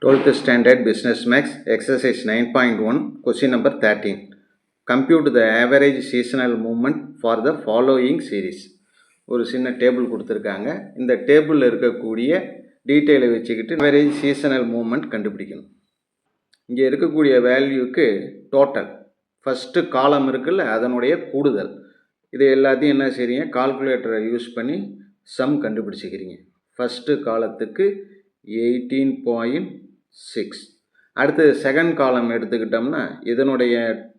12th Standard Business Max, Exercise 9.1, Question number 13. Compute the average seasonal movement for the following series. ஒரு சின்ன table கொடுத்துருக்காங்க. இந்த டேபிளில் இருக்கக்கூடிய டீட்டெயிலை வச்சுக்கிட்டு average seasonal movement கண்டுபிடிக்கணும். இங்கே இருக்கக்கூடிய வேல்யூக்கு டோட்டல் ஃபஸ்ட்டு காலம் இருக்குல்ல, அதனுடைய கூடுதல். இது எல்லாத்தையும் என்ன செய்றீங்க, கால்குலேட்டரை யூஸ் பண்ணி சம் கண்டுபிடிச்சிக்கிறீங்க. ஃபஸ்ட்டு காலத்துக்கு 18.6. அடுத்து செகண்ட் காலம் எடுத்துக்கிட்டோம்னா இதனுடைய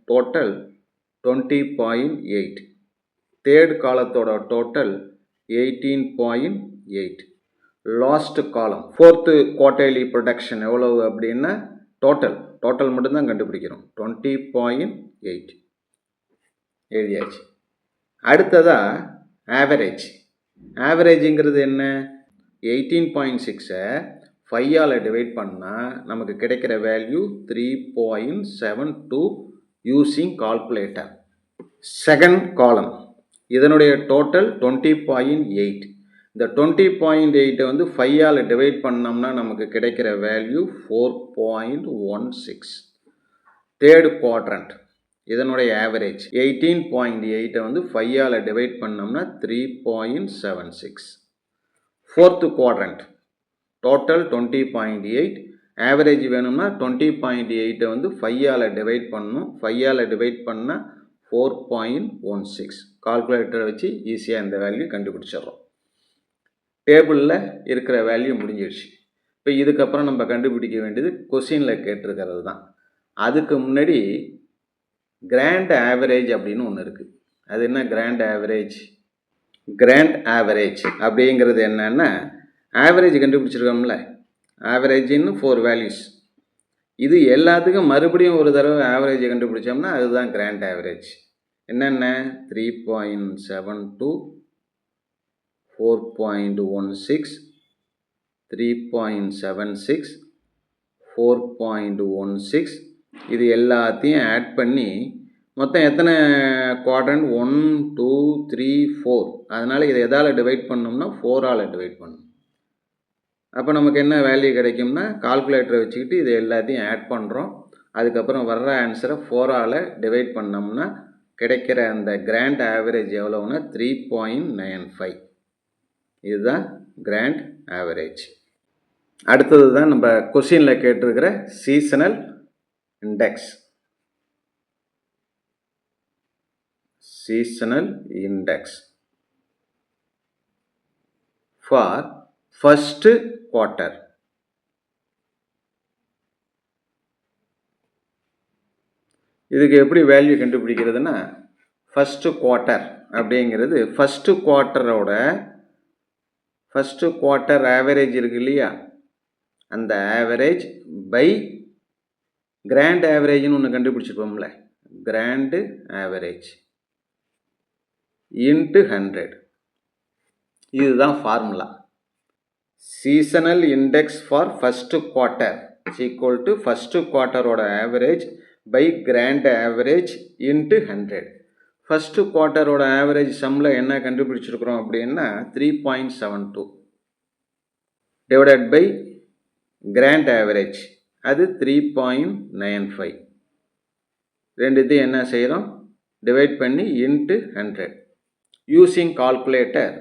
டோட்டல் 20.8. தேர்ட் காலத்தோட total 18.8. Last column fourth quarterly production எவ்வளவு அப்படின்னா டோட்டல் மட்டும்தான் கண்டுபிடிக்கிறோம். 20.8 எழுதியாச்சு. அடுத்ததாக ஆவரேஜுங்கிறது என்ன, 18.6-ஐ 5ஆல் டிவைட் பண்ணால் நமக்கு கிடைக்கிற value 3.72 using calculator. Second column இதனுடைய டோட்டல் 20.8. இந்த 20.8 வந்து 5ஆல் டிவைட் பண்ணோம்னா நமக்கு கிடைக்கிற வேல்யூ 4.16. தேர்ட் குவாட்ரண்ட் இதனுடைய ஆவரேஜ் 18.8 வந்து 5ஆல் டிவைட் பண்ணோம்னா 3.76. ஃபோர்த்து குவாட்ரண்ட் டோட்டல் 20.8, ஆவரேஜ் வேணும்னா 20.8 வந்து 5ஆல் டிவைட் பண்ணணும். 5ஆல் டிவைட் பண்ணால் 4.16. கால்குலேட்டரை வச்சு ஈஸியாக இந்த வேல்யூ கண்டுபிடிச்சிடறோம். டேபிளில் இருக்கிற வேல்யூ முடிஞ்சிடுச்சு. இப்போ இதுக்கப்புறம் நம்ம கண்டுபிடிக்க வேண்டியது கொஸ்டினில் கேட்டிருக்கிறது தான். அதுக்கு முன்னாடி கிராண்ட் ஆவரேஜ் அப்படின்னு ஒன்று இருக்குது. அது என்ன கிராண்ட் ஆவரேஜ்? கிராண்ட் ஆவரேஜ் அப்படிங்கிறது என்னன்னா, ஆவரேஜ் கண்டுபிடிச்சிருக்கோம்ல, ஆவரேஜின்னு 4 வேல்யூஸ். இது எல்லாத்துக்கும் மறுபடியும் ஒரு தடவை ஆவரேஜை கண்டுபிடிச்சோம்னா அதுதான் கிராண்ட் ஆவரேஜ். என்னென்ன 3.72, 4.16, 3.76, 4.16 இது எல்லாத்தையும் ஆட் பண்ணி மொத்தம் எத்தனை குவாட்ரண்ட், 1 2 3 4. அதனால் இதை எதால் டிவைட் பண்ணோம்னா 4ஆல் டிவைட் பண்ணணும். அப்போ நமக்கு என்ன வேல்யூ கிடைக்கும்னா, கால்குலேட்டரை வச்சுக்கிட்டு இது எல்லாத்தையும் ஆட் பண்ணுறோம். அதுக்கப்புறம் வர்ற ஆன்சரை 4ஆல் டிவைட் பண்ணோம்னா கிடைக்கிற அந்த கிராண்ட் ஆவரேஜ் எவ்வளோன்னா 3.95. இதுதான் கிராண்ட் ஆவரேஜ். அடுத்தது தான் நம்ம கொஸ்டினில் கேட்டிருக்கிற seasonal index. Seasonal index for first quarter. இதுக்கு எப்படி வேல்யூ கண்டுபிடிக்கிறதுனா, ஃபஸ்ட்டு குவார்ட்டர் அப்படிங்கிறது ஃபஸ்ட்டு குவார்ட்டர் ஆவரேஜ் இருக்கு இல்லையா, அந்த ஆவரேஜ் பை கிராண்ட் ஆவரேஜ்னு ஒன்று கண்டுபிடிச்சிருப்போம்ல, கிராண்டு ஆவரேஜ் இன்ட்டு 100. இதுதான் formula. Seasonal index for first quarter is equal to first குவார்ட்டரோட average by grand average into 100. First குவார்ட்டரோட ஆவரேஜ் சம்மில் என்ன கண்டுபிடிச்சிருக்கிறோம் அப்படின்னா 3.72 டிவைடட் பை கிராண்ட் ஆவரேஜ் அது 3.95. ரெண்டுத்தையும் என்ன செய்கிறோம், டிவைட் பண்ணி into 100. Using calculator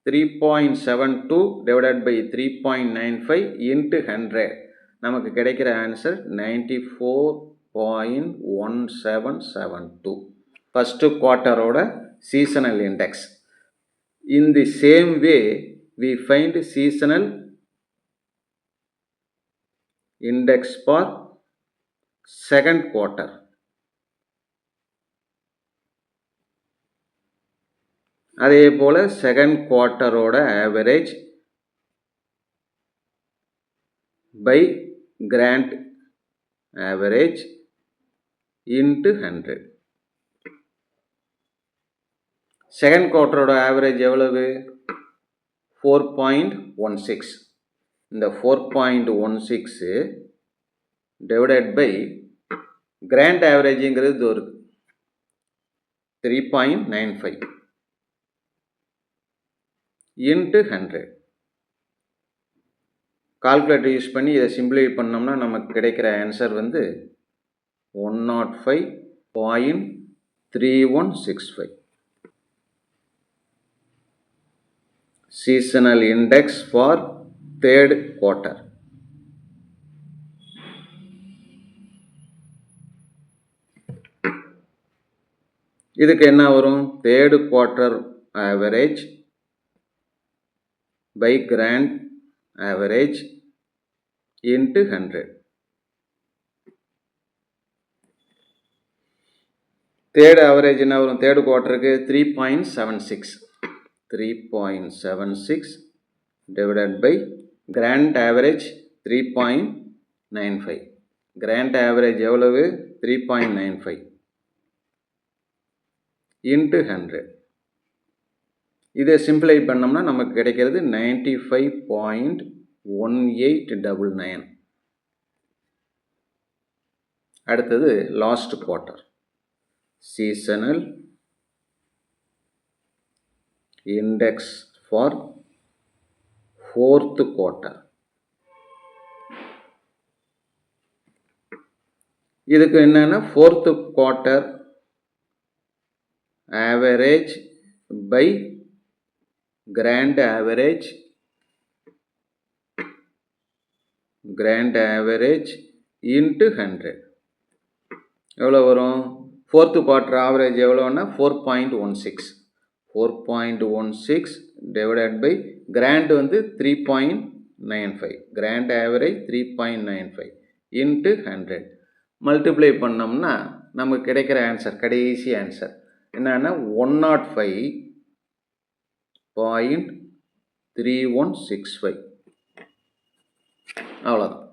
3.72 divided by 3.95 into 100 நமக்கு கிடைக்கிற ஆன்சர் 94.1772. ஃபஸ்ட்டு குவார்ட்டரோட seasonal index. In the same way we find seasonal index for second quarter. அதே போல் செகண்ட் குவார்ட்டரோட average by grand average into 100. Second குவார்ட்டரோட ஆவரேஜ் எவ்வளவு, 4.16. இந்த 4.16 டிவைடட் பை கிராண்ட் ஆவரேஜுங்கிறது ஒரு 3.95 இன்ட்டு 100. கால்குலேட்டர் யூஸ் பண்ணி இதை சிம்பிளை பண்ணோம்னா நமக்கு கிடைக்கிற ஆன்சர் வந்து 105.3165. Seasonal index for third quarter. இதுக்கு என்ன வரும்? third quarter average by grand average into 100. third average என்ன வரும்? third quarterக்கு 3.76. 3.76 divided by grand average 3.95. grand average எவ்வளவு? 3.95 into 100. இதை சிம்பிளை பண்ணோம்னா நமக்கு கிடைக்கிறது 95.1899. அடுத்தது last quarter. seasonal index for fourth quarter. இதுக்கு என்னன்னா fourth quarter average by grand average into 100. எவ்வளோ வரும்? fourth quarter average எவ்வளோன்னா 4.16. 4.16 divided by grand வந்து 3.95. grand average 3.95 into 100. மல்டிப்ளை பண்ணோம்னா நமக்கு கிடைக்கிற ஆன்சர், கடைசி ஆன்சர் என்னன்னா 105.3165. அவ்வளோதான்.